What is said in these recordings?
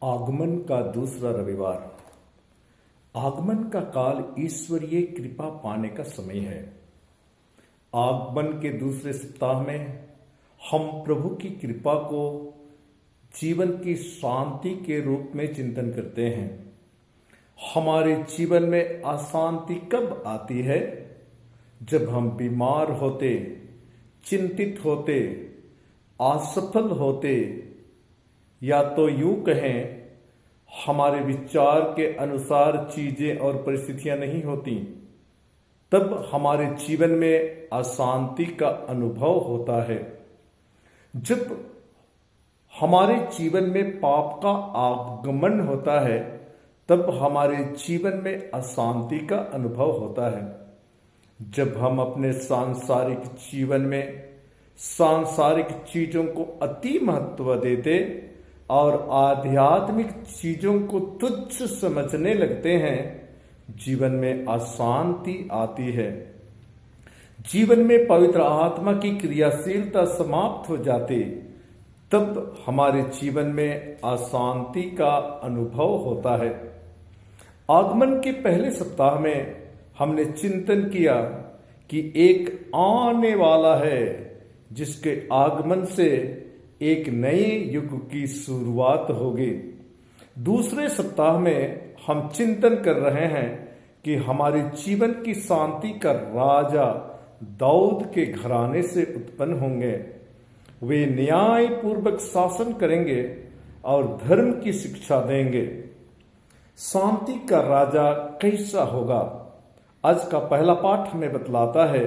आगमन का दूसरा रविवार। आगमन का काल ईश्वरीय कृपा पाने का समय है। आगमन के दूसरे सप्ताह में हम प्रभु की कृपा को जीवन की शांति के रूप में चिंतन करते हैं। हमारे जीवन में अशांति कब आती है? जब हम बीमार होते, चिंतित होते, असफल होते, या तो यूं कहें हमारे विचार के अनुसार चीजें और परिस्थितियां नहीं होती, तब हमारे जीवन में अशांति का अनुभव होता है। जब हमारे जीवन में पाप का आगमन होता है, तब हमारे जीवन में अशांति का अनुभव होता है। जब हम अपने सांसारिक जीवन में सांसारिक चीजों को अति महत्व देते और आध्यात्मिक चीजों को तुच्छ समझने लगते हैं, जीवन में अशांति आती है। जीवन में पवित्र आत्मा की क्रियाशीलता समाप्त हो जाती, तब हमारे जीवन में अशांति का अनुभव होता है। आगमन के पहले सप्ताह में हमने चिंतन किया कि एक आने वाला है जिसके आगमन से एक नए युग की शुरुआत होगी। दूसरे सप्ताह में हम चिंतन कर रहे हैं कि हमारे जीवन की शांति का राजा दाऊद के घराने से उत्पन्न होंगे। वे न्याय पूर्वक शासन करेंगे और धर्म की शिक्षा देंगे। शांति का राजा कैसा होगा? आज का पहला पाठ हमें बतलाता है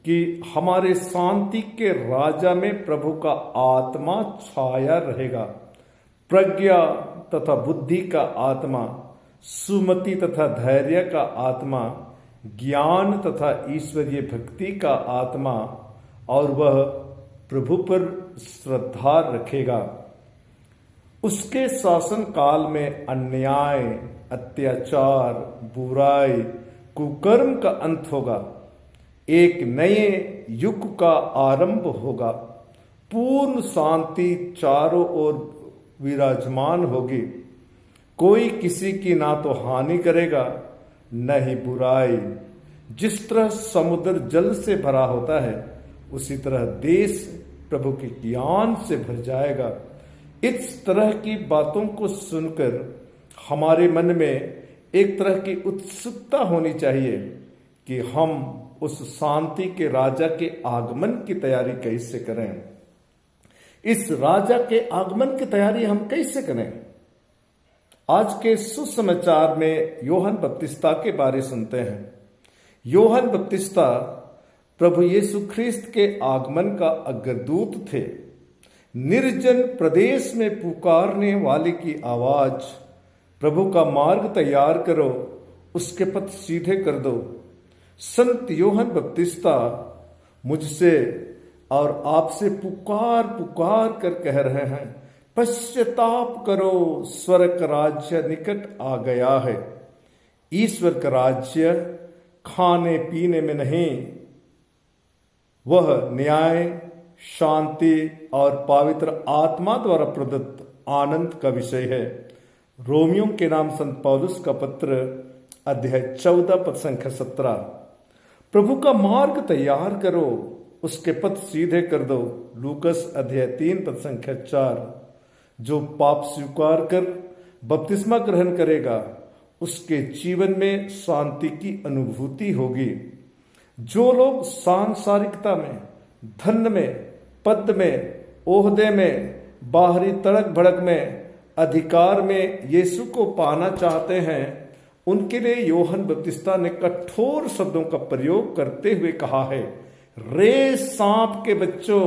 कि हमारे शांति के राजा में प्रभु का आत्मा छाया रहेगा। प्रज्ञा तथा बुद्धि का आत्मा, सुमति तथा धैर्य का आत्मा, ज्ञान तथा ईश्वरीय भक्ति का आत्मा, और वह प्रभु पर श्रद्धा रखेगा। उसके शासन काल में अन्याय, अत्याचार, बुराई, कुकर्म का अंत होगा। एक नए युग का आरंभ होगा। पूर्ण शांति चारों ओर विराजमान होगी। कोई किसी की ना तो हानि करेगा, न ही बुराई। जिस तरह समुद्र जल से भरा होता है, उसी तरह देश प्रभु के ज्ञान से भर जाएगा। इस तरह की बातों को सुनकर हमारे मन में एक तरह की उत्सुकता होनी चाहिए कि हम उस शांति के राजा के आगमन की तैयारी कैसे करें। इस राजा के आगमन की तैयारी हम कैसे करें? आज के सुसमाचार में यूहन्ना बपतिस्ता के बारे सुनते हैं। यूहन्ना बपतिस्ता प्रभु यीशु ख्रिस्त के आगमन का अग्रदूत थे। निर्जन प्रदेश में पुकारने वाले की आवाज, प्रभु का मार्ग तैयार करो, उसके पथ सीधे कर दो। संत यूहन्ना बपतिस्ता मुझसे और आपसे पुकार पुकार कर कह रहे हैं, पश्चाताप करो, स्वर्ग का राज्य निकट आ गया है। ईश्वर का राज्य खाने पीने में नहीं, वह न्याय, शांति और पवित्र आत्मा द्वारा प्रदत्त आनंद का विषय है। रोमियों के नाम संत पौलुस का पत्र अध्याय 14 पद संख्या 17। प्रभु का मार्ग तैयार करो, उसके पथ सीधे कर दो। लूकस अध्याय 3 पद संख्या 4। जो पाप स्वीकार कर बपतिस्मा ग्रहण करेगा, उसके जीवन में शांति की अनुभूति होगी। जो लोग सांसारिकता में, धन में, पद में, ओहदे में, बाहरी तड़क भड़क में, अधिकार में यीशु को पाना चाहते हैं, उनके लिए यूहन्ना बपतिस्ता ने कठोर शब्दों का प्रयोग करते हुए कहा है, रे सांप के बच्चों,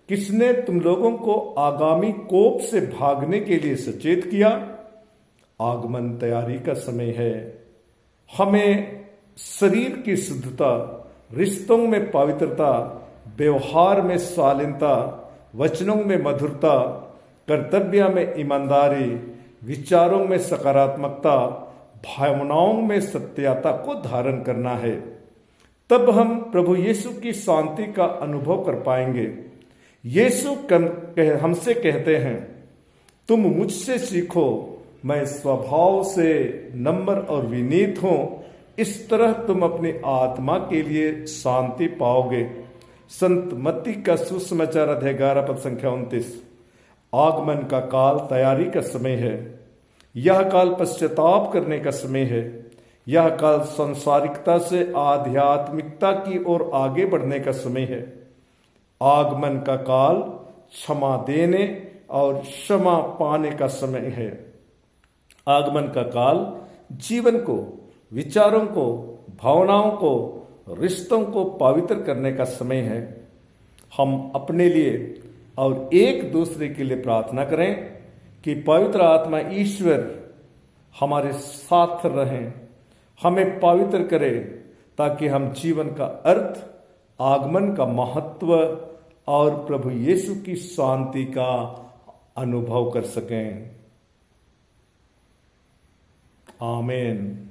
किसने तुम लोगों को आगामी कोप से भागने के लिए सचेत किया? आगमन तैयारी का समय है। हमें शरीर की शुद्धता, रिश्तों में पवित्रता, व्यवहार में शालीनता, वचनों में मधुरता, कर्तव्य में ईमानदारी, विचारों में सकारात्मकता, भावनाओं में सत्यता को धारण करना है। तब हम प्रभु यीशु की शांति का अनुभव कर पाएंगे। यीशु हमसे कहते हैं, तुम मुझसे सीखो, मैं स्वभाव से नम्र और विनीत हूं, इस तरह तुम अपनी आत्मा के लिए शांति पाओगे। संत मत्ती का सुसमाचार अध्याय 11 पद संख्या 29। आगमन का काल तैयारी का समय है। यह काल पश्चाताप करने का समय है। यह काल संसारिकता से आध्यात्मिकता की ओर आगे बढ़ने का समय है। आगमन का काल क्षमा देने और क्षमा पाने का समय है। आगमन का काल जीवन को, विचारों को, भावनाओं को, रिश्तों को पवित्र करने का समय है। हम अपने लिए और एक दूसरे के लिए प्रार्थना करें कि पवित्र आत्मा ईश्वर हमारे साथ रहें, हमें पवित्र करे, ताकि हम जीवन का अर्थ, आगमन का महत्व और प्रभु यीशु की शांति का अनुभव कर सकें। आमीन।